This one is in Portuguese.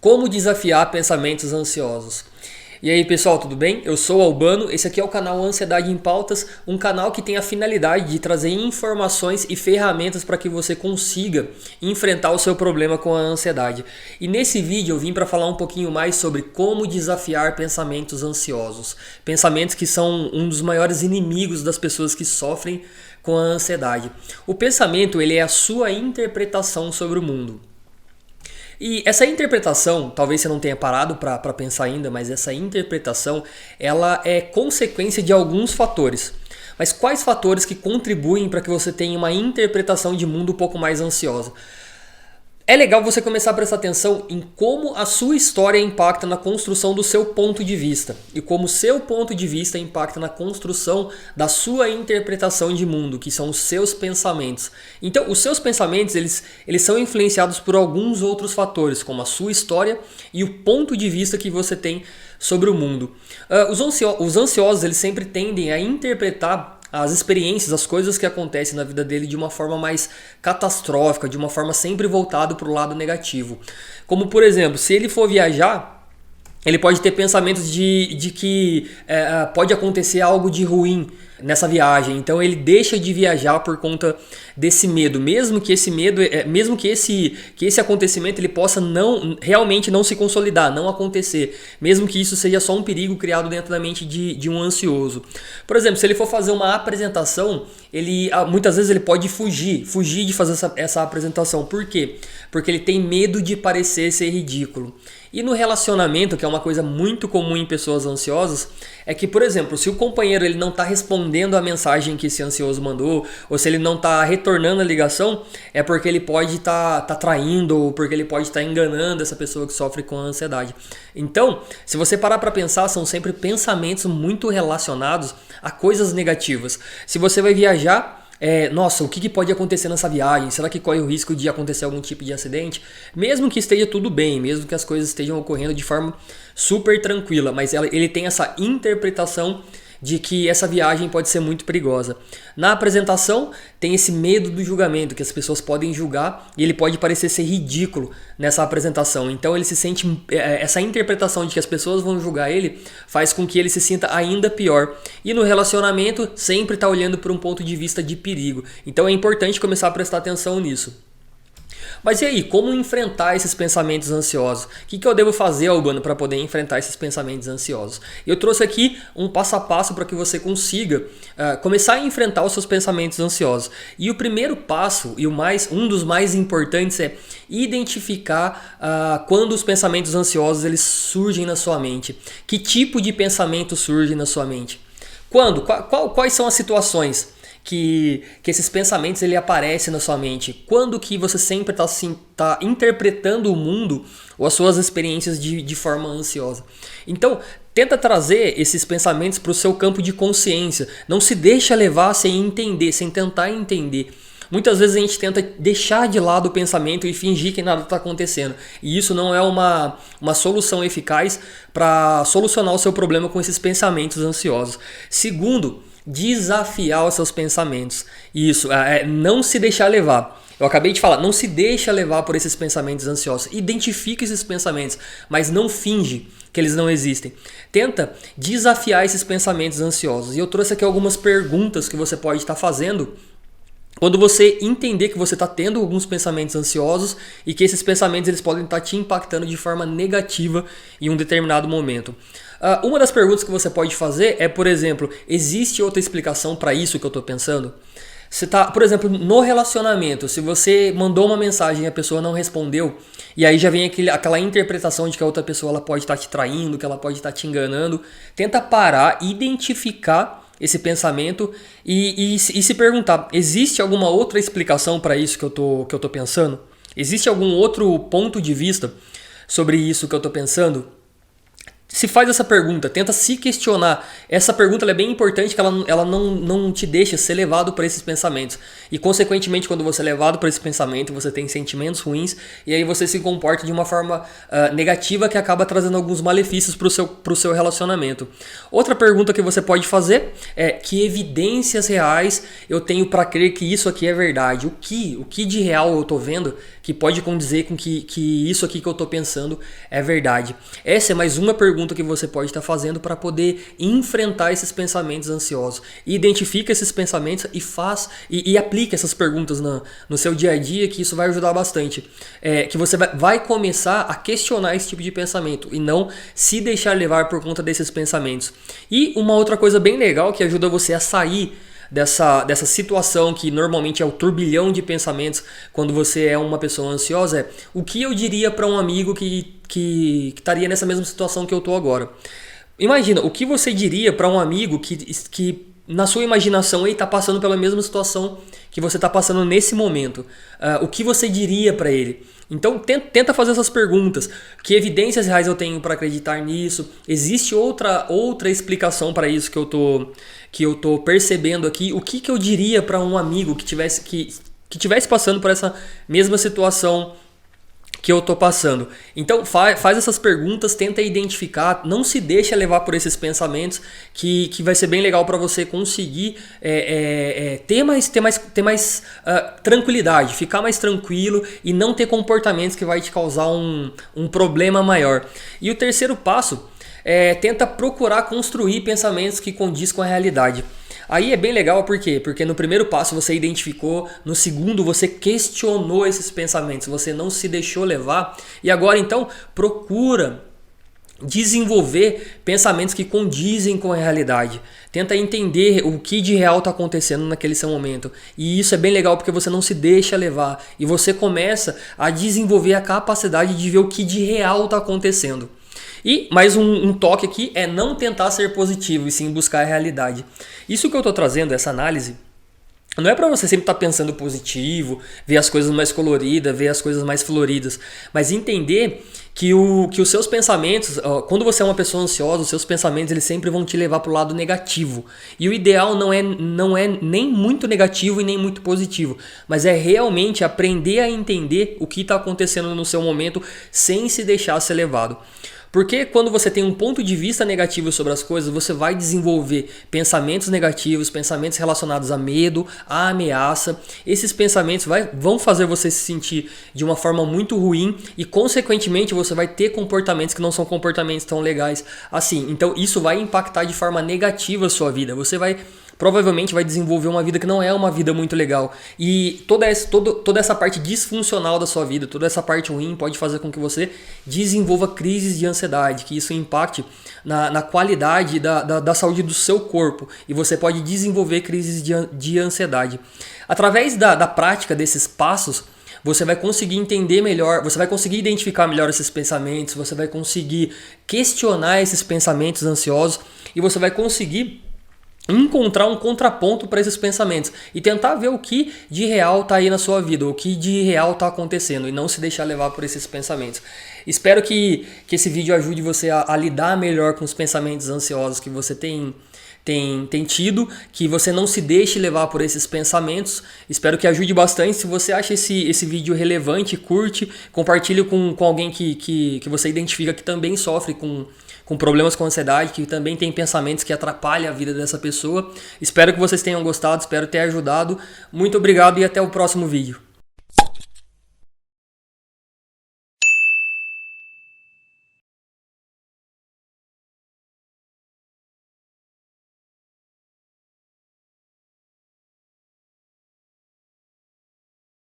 Como desafiar pensamentos ansiosos? E aí pessoal, tudo bem? Eu sou o Albano, esse aqui é o canal Ansiedade em Pautas, um canal que tem a finalidade de trazer informações e ferramentas para que você consiga enfrentar o seu problema com a ansiedade. E nesse vídeo eu vim para falar um pouquinho mais sobre como desafiar pensamentos ansiosos. Pensamentos que são um dos maiores inimigos das pessoas que sofrem com a ansiedade. O pensamento, ele é a sua interpretação sobre o mundo. E essa interpretação, talvez você não tenha parado para pensar ainda, mas essa interpretação ela é consequência de alguns fatores. Mas quais fatores que contribuem para que você tenha uma interpretação de mundo um pouco mais ansiosa? É legal você começar a prestar atenção em como a sua história impacta na construção do seu ponto de vista e como o seu ponto de vista impacta na construção da sua interpretação de mundo, que são os seus pensamentos. Então, os seus pensamentos eles são influenciados por alguns outros fatores, como a sua história e o ponto de vista que você tem sobre o mundo. Os ansiosos eles sempre tendem a interpretar as experiências, as coisas que acontecem na vida dele de uma forma mais catastrófica, de uma forma sempre voltada para o lado negativo. Como, por exemplo, se ele for viajar, ele pode ter pensamentos de que pode acontecer algo de ruim nessa viagem. Então ele deixa de viajar por conta desse medo, mesmo que esse acontecimento ele possa realmente não se consolidar, não acontecer, mesmo que isso seja só um perigo criado dentro da mente de um ansioso. Por exemplo, se ele for fazer uma apresentação, muitas vezes ele pode fugir de fazer essa apresentação. Por quê? Porque ele tem medo de parecer ser ridículo. E no relacionamento, que é uma coisa muito comum em pessoas ansiosas, é que, por exemplo, se o companheiro ele não está respondendo a mensagem que esse ansioso mandou, ou se ele não está retornando a ligação, é porque ele pode estar traindo, ou porque ele pode estar enganando essa pessoa que sofre com a ansiedade. Então, se você parar para pensar, são sempre pensamentos muito relacionados a coisas negativas. Se você vai viajar, nossa, o que pode acontecer nessa viagem? Será que corre o risco de acontecer algum tipo de acidente? Mesmo que esteja tudo bem, mesmo que as coisas estejam ocorrendo de forma super tranquila, mas ele tem essa interpretação de que essa viagem pode ser muito perigosa. Na apresentação, tem esse medo do julgamento, que as pessoas podem julgar e ele pode parecer ser ridículo nessa apresentação. Então ele se sente, essa interpretação de que as pessoas vão julgar ele faz com que ele se sinta ainda pior. E no relacionamento, sempre está olhando por um ponto de vista de perigo. Então é importante começar a prestar atenção nisso. Mas e aí, como enfrentar esses pensamentos ansiosos? O que eu devo fazer, Albano, para poder enfrentar esses pensamentos ansiosos? Eu trouxe aqui um passo a passo para que você consiga começar a enfrentar os seus pensamentos ansiosos. E o primeiro passo, e um dos mais importantes, é identificar quando os pensamentos ansiosos eles surgem na sua mente. Que tipo de pensamento surge na sua mente? Quando? Quais são as situações que esses pensamentos ele aparecem na sua mente? Quando que você sempre está interpretando o mundo ou as suas experiências de forma ansiosa? Então, tenta trazer esses pensamentos para o seu campo de consciência. Não se deixa levar sem tentar entender. Muitas vezes a gente tenta deixar de lado o pensamento e fingir que nada está acontecendo. E isso não é uma solução eficaz para solucionar o seu problema com esses pensamentos ansiosos. Segundo, desafiar os seus pensamentos. Isso, não se deixar levar. Eu acabei de falar, não se deixa levar por esses pensamentos ansiosos. Identifique esses pensamentos, mas não finge que eles não existem. Tenta desafiar esses pensamentos ansiosos. E eu trouxe aqui algumas perguntas que você pode estar fazendo quando você entender que você está tendo alguns pensamentos ansiosos e que esses pensamentos eles podem estar te impactando de forma negativa em um determinado momento. Uma das perguntas que você pode fazer é, por exemplo, existe outra explicação para isso que eu estou pensando? Você tá, por exemplo, no relacionamento, se você mandou uma mensagem e a pessoa não respondeu, e aí já vem aquela interpretação de que a outra pessoa ela pode estar te traindo, que ela pode estar te enganando, tenta parar, identificar esse pensamento e se perguntar, existe alguma outra explicação para isso que eu tô pensando? Existe algum outro ponto de vista sobre isso que eu estou pensando? se faz essa pergunta, tenta se questionar. Essa pergunta ela é bem importante, que ela não te deixa ser levado por esses pensamentos. E consequentemente, quando você é levado por esse pensamento, você tem sentimentos ruins, e aí você se comporta de uma forma negativa, que acaba trazendo alguns malefícios para o seu relacionamento. Outra pergunta que você pode fazer é: que evidências reais eu tenho para crer que isso aqui é verdade? O que de real eu estou vendo que pode condizer com que isso aqui que eu estou pensando é verdade? Essa é mais uma pergunta que você pode estar fazendo para poder enfrentar esses pensamentos ansiosos. Identifica esses pensamentos e aplica essas perguntas no seu dia a dia, que isso vai ajudar bastante. Que você vai começar a questionar esse tipo de pensamento e não se deixar levar por conta desses pensamentos. E uma outra coisa bem legal que ajuda você a sair dessa situação que normalmente é o turbilhão de pensamentos quando você é uma pessoa ansiosa, é: o que eu diria para um amigo que estaria nessa mesma situação que eu estou agora? Imagina, o que você diria para um amigo que na sua imaginação ele está passando pela mesma situação que você está passando nesse momento? O que você diria para ele? Então tenta fazer essas perguntas. Que evidências reais eu tenho para acreditar nisso? Existe outra explicação para isso que eu tô percebendo aqui? O que eu diria para um amigo que tivesse passando por essa mesma situação que eu tô passando? Então faz essas perguntas, tenta identificar, não se deixa levar por esses pensamentos, que vai ser bem legal para você conseguir ter mais tranquilidade, ficar mais tranquilo e não ter comportamentos que vai te causar um problema maior. E o terceiro passo tenta procurar construir pensamentos que condiz com a realidade. Aí é bem legal, por quê? Porque no primeiro passo você identificou, no segundo você questionou esses pensamentos, você não se deixou levar, e agora então procura desenvolver pensamentos que condizem com a realidade. Tenta entender o que de real está acontecendo naquele seu momento. E isso é bem legal porque você não se deixa levar e você começa a desenvolver a capacidade de ver o que de real está acontecendo. E mais um toque aqui é não tentar ser positivo e sim buscar a realidade. Isso que eu estou trazendo, essa análise, não é para você sempre estar pensando positivo, ver as coisas mais coloridas, ver as coisas mais floridas, mas entender que os seus pensamentos, quando você é uma pessoa ansiosa, os seus pensamentos eles sempre vão te levar para o lado negativo. E o ideal não é nem muito negativo e nem muito positivo, mas é realmente aprender a entender o que está acontecendo no seu momento sem se deixar ser levado. Porque quando você tem um ponto de vista negativo sobre as coisas, você vai desenvolver pensamentos negativos, pensamentos relacionados a medo, a ameaça. Esses pensamentos vão fazer você se sentir de uma forma muito ruim e, consequentemente, você vai ter comportamentos que não são comportamentos tão legais assim. Então, isso vai impactar de forma negativa a sua vida. Você provavelmente vai desenvolver uma vida que não é uma vida muito legal. E toda essa parte disfuncional da sua vida, toda essa parte ruim pode fazer com que você desenvolva crises de ansiedade, que isso impacte na qualidade da saúde do seu corpo. E você pode desenvolver crises de ansiedade. Através da prática desses passos, você vai conseguir entender melhor, você vai conseguir identificar melhor esses pensamentos, você vai conseguir questionar esses pensamentos ansiosos e você vai conseguir encontrar um contraponto para esses pensamentos e tentar ver o que de real está aí na sua vida, o que de real está acontecendo e não se deixar levar por esses pensamentos. Espero que esse vídeo ajude você a lidar melhor com os pensamentos ansiosos que você tem tido, que você não se deixe levar por esses pensamentos. Espero que ajude bastante. Se você acha esse vídeo relevante, curte, compartilhe com alguém que você identifica que também sofre com problemas com ansiedade, que também tem pensamentos que atrapalham a vida dessa pessoa. Espero que vocês tenham gostado, espero ter ajudado. Muito obrigado e até o próximo vídeo.